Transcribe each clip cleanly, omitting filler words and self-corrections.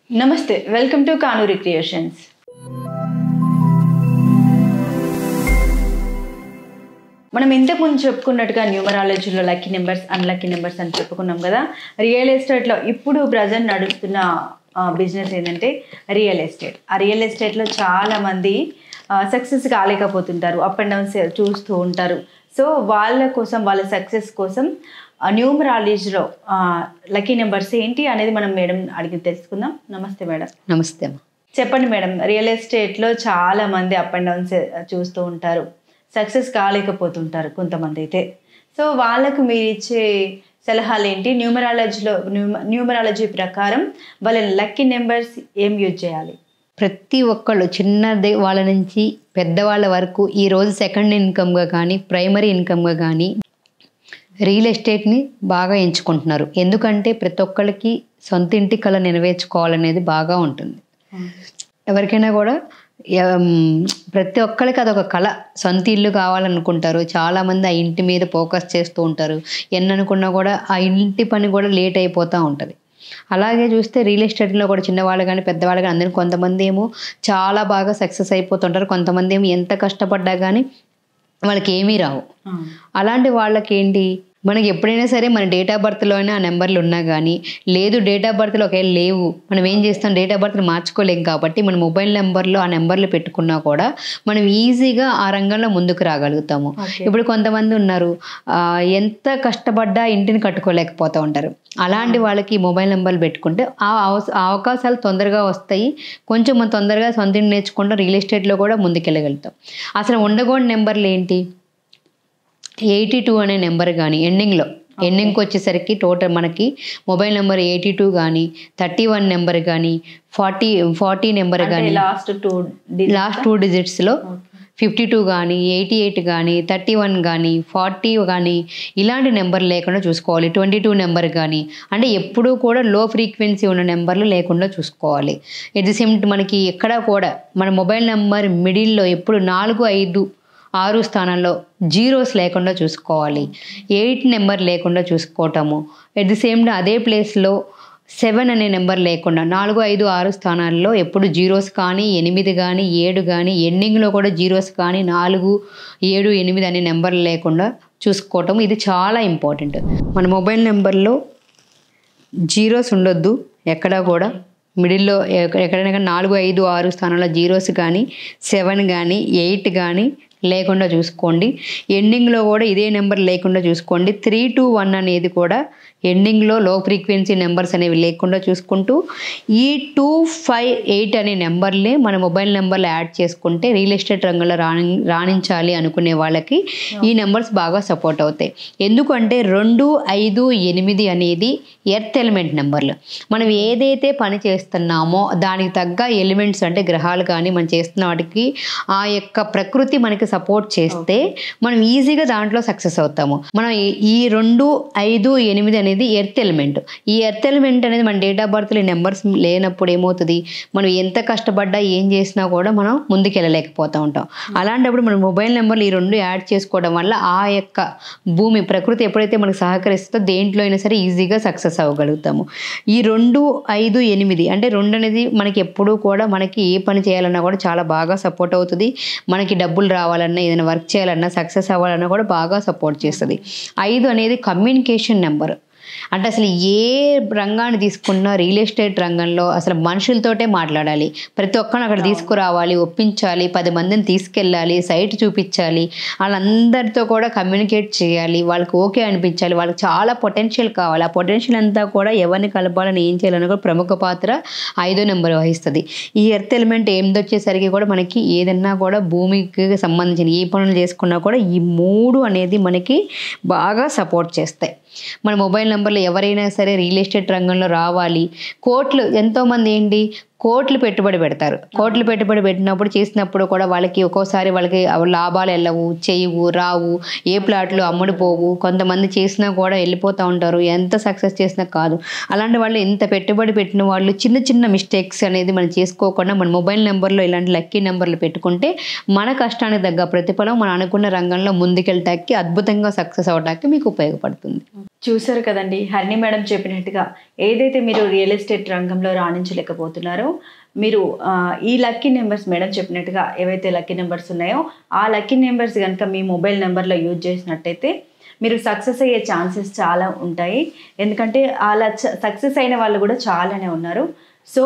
నమస్తే, welcome to Kanuri creations. మనం ఇంతకుముందు చెప్పుకున్నట్టుగా న్యూమరాలజీలో లక్కీ నెంబర్స్, అన్లక్కీ నెంబర్స్ అని చెప్పుకున్నాం కదా. రియల్ ఎస్టేట్లో ఇప్పుడు ప్రజెంట్ నడుస్తున్న బిజినెస్ ఏంటంటే రియల్ ఎస్టేట్. ఆ రియల్ ఎస్టేట్లో చాలామంది సక్సెస్ కాలేకపోతుంటారు, అప్ అండ్ డౌన్స్ చూస్తూ ఉంటారు. సో వాళ్ళ కోసం, వాళ్ళ సక్సెస్ కోసం న్యూమరాలజీలో లక్కీ నెంబర్స్ ఏంటి అనేది మనం మేడం అడిగి తెలుసుకుందాం. నమస్తే మేడం. నమస్తే అమ్మా. చెప్పండి మేడం, రియల్ ఎస్టేట్లో చాలామంది అప్ అండ్ డౌన్స్ చూస్తూ ఉంటారు, సక్సెస్ కాలేకపోతుంటారు కొంతమంది అయితే. సో వాళ్ళకు మీరు ఇచ్చే సలహాలు ఏంటి? న్యూమరాలజీ ప్రకారం వాళ్ళ లక్కీ నెంబర్స్ ఏం యూజ్ చేయాలి? ప్రతి ఒక్కళ్ళు చిన్నది వాళ్ళ నుంచి పెద్దవాళ్ళ వరకు ఈరోజు సెకండ్ ఇన్కమ్గా కానీ ప్రైమరీ ఇన్కమ్గా కానీ రియల్ ఎస్టేట్ని బాగా ఎంచుకుంటున్నారు. ఎందుకంటే ప్రతి ఒక్కళ్ళకి సొంత ఇంటి కళ నెరవేర్చుకోవాలనేది బాగా ఉంటుంది. ఎవరికైనా కూడా ప్రతి ఒక్కరికి అదొక కళ, సొంత ఇల్లు కావాలనుకుంటారు. చాలామంది ఆ ఇంటి మీద ఫోకస్ చేస్తూ ఉంటారు. ఎన్ననుకున్నా కూడా ఆ ఇంటి పని కూడా లేట్ అయిపోతూ ఉంటుంది. అలాగే చూస్తే రియల్ ఎస్టేట్లో కూడా చిన్నవాళ్ళు కానీ పెద్దవాళ్ళు కానీ అందరూ కొంతమంది ఏమో చాలా బాగా సక్సెస్ అయిపోతుంటారు. కొంతమంది ఏమో ఎంత కష్టపడ్డా కానీ వాళ్ళకి ఏమీ రావు. అలాంటి వాళ్ళకి ఏంటి, మనకి ఎప్పుడైనా సరే మన డేట్ ఆఫ్ బర్త్లోనే ఆ నెంబర్లు ఉన్నా కానీ, లేదు డేట్ ఆఫ్ బర్త్లో ఒకవేళ లేవు, మనం ఏం చేస్తాం, డేట్ ఆఫ్ బర్త్ని మార్చుకోలేం కాబట్టి మన మొబైల్ నెంబర్లో ఆ నెంబర్లు పెట్టుకున్నా కూడా మనం ఈజీగా ఆ రంగంలో ముందుకు రాగలుగుతాము. ఇప్పుడు కొంతమంది ఉన్నారు ఎంత కష్టపడ్డా ఇంటిని కట్టుకోలేకపోతూ ఉంటారు. అలాంటి వాళ్ళకి మొబైల్ నెంబర్లు పెట్టుకుంటే ఆ అవకాశాలు తొందరగా వస్తాయి. కొంచెం మనం తొందరగా సొంత ఇంటి నేర్చుకుంటాం, రియల్ ఎస్టేట్లో కూడా ముందుకెళ్ళగలుగుతాం. అసలు ఉండకూడని నెంబర్లు ఏంటి? 82 అనే నెంబర్ కానీ ఎండింగ్కి వచ్చేసరికి టోటల్ మనకి మొబైల్ నెంబర్ 82 కానీ 31 నెంబర్ కానీ 40 నెంబర్ కానీ లాస్ట్ 2 డిజిట్స్లో 52 కానీ 88 కానీ 31 కానీ 40 కానీ ఇలాంటి నెంబర్ లేకుండా చూసుకోవాలి. 22 నెంబర్ కానీ, అంటే ఎప్పుడూ కూడా లో ఫ్రీక్వెన్సీ ఉన్న నెంబర్లు లేకుండా చూసుకోవాలి. ఎట్ ది సేమ్ మనకి ఎక్కడ కూడా మన మొబైల్ నెంబర్ మిడిల్లో ఎప్పుడు 4, 5, 6 స్థానాల్లో జీరోస్ లేకుండా చూసుకోవాలి. 8 నెంబర్ లేకుండా చూసుకోవటము. ఎట్ ది సేమ్ అదే ప్లేస్లో 7 అనే నెంబర్ లేకుండా 4, 5, 6 స్థానాల్లో ఎప్పుడు జీరోస్ కానీ 8 కానీ 7 కానీ ఎండింగ్లో కూడా జీరోస్ కానీ 4, 7, 8 అనే నెంబర్లు లేకుండా చూసుకోవటం ఇది చాలా ఇంపార్టెంట్. మన మొబైల్ నెంబర్లో జీరోస్ ఉండొద్దు ఎక్కడా కూడా. మిడిల్లో ఎక్కడైనా 4, 5, 6 స్థానాల్లో జీరోస్ కానీ 7 కానీ 8 కానీ లేకుండా చూసుకోండి. ఎండింగ్లో కూడా ఇదే నెంబర్ లేకుండా చూసుకోండి. 3, 2, 1 అనేది కూడా ఎండింగ్లో లో ఫ్రీక్వెన్సీ నెంబర్స్ అనేవి లేకుండా చూసుకుంటూ ఈ 2, 5, 8 అనే నెంబర్లే మన మొబైల్ నెంబర్లు యాడ్ చేసుకుంటే రియల్ ఎస్టేట్ రంగంలో రాణించాలి అనుకునే వాళ్ళకి ఈ నెంబర్స్ బాగా సపోర్ట్ అవుతాయి. ఎందుకంటే 2, 5, 8 అనేది ఎర్త్ ఎలిమెంట్ నెంబర్లు. మనం ఏదైతే పని చేస్తున్నామో దానికి తగ్గ ఎలిమెంట్స్ అంటే గ్రహాలు కానీ మనం చేస్తున్న వాటికి ఆ యొక్క ప్రకృతి మనకి సపోర్ట్ చేస్తే మనం ఈజీగా దాంట్లో సక్సెస్ అవుతాము. మనం ఈ 2, 5, 8 అనేది ఎర్త్ ఎలిమెంట్. ఈ ఎర్త్ ఎలిమెంట్ అనేది మన డేట్ ఆఫ్ బర్త్లో నెంబర్స్ లేనప్పుడు ఏమవుతుంది, మనం ఎంత కష్టపడ్డా ఏం చేసినా కూడా మనం ముందుకెళ్ళలేకపోతూ ఉంటాం. అలాంటప్పుడు మన మొబైల్ నెంబర్లు ఈ 2 యాడ్ చేసుకోవడం వల్ల ఆ యొక్క భూమి ప్రకృతి ఎప్పుడైతే మనకు సహకరిస్తుందో దేంట్లో అయినా సరే ఈజీగా సక్సెస్ అవ్వగలుగుతాము. ఈ 2, 5, 8 అంటే 2 అనేది మనకి ఎప్పుడూ కూడా మనకి ఏ పని చేయాలన్నా కూడా చాలా బాగా సపోర్ట్ అవుతుంది. మనకి డబ్బులు రావాలన్నా, ఏదైనా వర్క్ చేయాలన్నా, సక్సెస్ అవ్వాలన్నా కూడా బాగా సపోర్ట్ చేస్తుంది. 5 అనేది కమ్యూనికేషన్ నెంబర్. అంటే అసలు ఏ రంగాన్ని తీసుకున్నా రియల్ ఎస్టేట్ రంగంలో అసలు మనుషులతోటే మాట్లాడాలి. ప్రతి ఒక్కరిని అక్కడ తీసుకురావాలి, ఒప్పించాలి, 10 మందిని తీసుకెళ్ళాలి, సైట్ చూపించాలి, వాళ్ళందరితో కూడా కమ్యూనికేట్ చేయాలి, వాళ్ళకి ఓకే అనిపించాలి. వాళ్ళకి చాలా పొటెన్షియల్ కావాలి. ఆ పొటెన్షియల్ అంతా కూడా ఎవరిని కలపాలని, ఏం చేయాలని కూడా ప్రముఖ పాత్ర 5 నెంబర్ వహిస్తుంది. ఈ ఎర్త్ ఎలిమెంట్ ఏందొచ్చేసరికి కూడా మనకి ఏదన్నా కూడా భూమికి సంబంధించిన ఏ పనులు చేసుకున్నా కూడా ఈ 3 అనేది మనకి బాగా సపోర్ట్ చేస్తాయి. మన మొబైల్ నెంబర్లో ఎవరైనా సరే రియల్ ఎస్టేట్ రంగంలో రావాలి, కోట్లు ఎంతోమంది ఏంటి కోట్లు పెట్టుబడి పెడతారు. కోట్లు పెట్టుబడి పెట్టినప్పుడు చేసినప్పుడు కూడా వాళ్ళకి ఒక్కోసారి వాళ్ళకి లాభాలు వెళ్ళవు, చేయవు, రావు, ఏ ప్లాట్లు అమ్ముడుపోవు. కొంతమంది చేసినా కూడా వెళ్ళిపోతూ ఉంటారు, ఎంత సక్సెస్ చేసినా కాదు. అలాంటి వాళ్ళు ఇంత పెట్టుబడి పెట్టిన వాళ్ళు చిన్న చిన్న మిస్టేక్స్ అనేది మనం చేసుకోకుండా మన మొబైల్ నెంబర్లో ఇలాంటి లక్కీ నెంబర్లు పెట్టుకుంటే మన కష్టానికి తగ్గ ప్రతిఫలం మనం అనుకున్న రంగంలో ముందుకెళ్ళటానికి అద్భుతంగా సక్సెస్ అవడానికి మీకు ఉపయోగపడుతుంది. చూసారు కదండి, హరిణి మేడం చెప్పినట్టుగా ఏదైతే మీరు రియల్ ఎస్టేట్ రంగంలో రాణించలేకపోతున్నారో మీరు ఈ లక్కీ నెంబర్స్ మేడం చెప్పినట్టుగా ఏవైతే లక్కీ నెంబర్స్ ఉన్నాయో ఆ లక్కీ నెంబర్స్ కనుక మీ మొబైల్ నెంబర్లో యూజ్ చేసినట్టయితే మీరు సక్సెస్ అయ్యే ఛాన్సెస్ చాలా ఉంటాయి. ఎందుకంటే అలా సక్సెస్ అయిన వాళ్ళు కూడా చాలానే ఉన్నారు. సో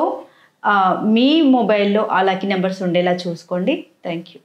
మీ మొబైల్లో ఆ లక్కీ నెంబర్స్ ఉండేలా చూసుకోండి. Thank you.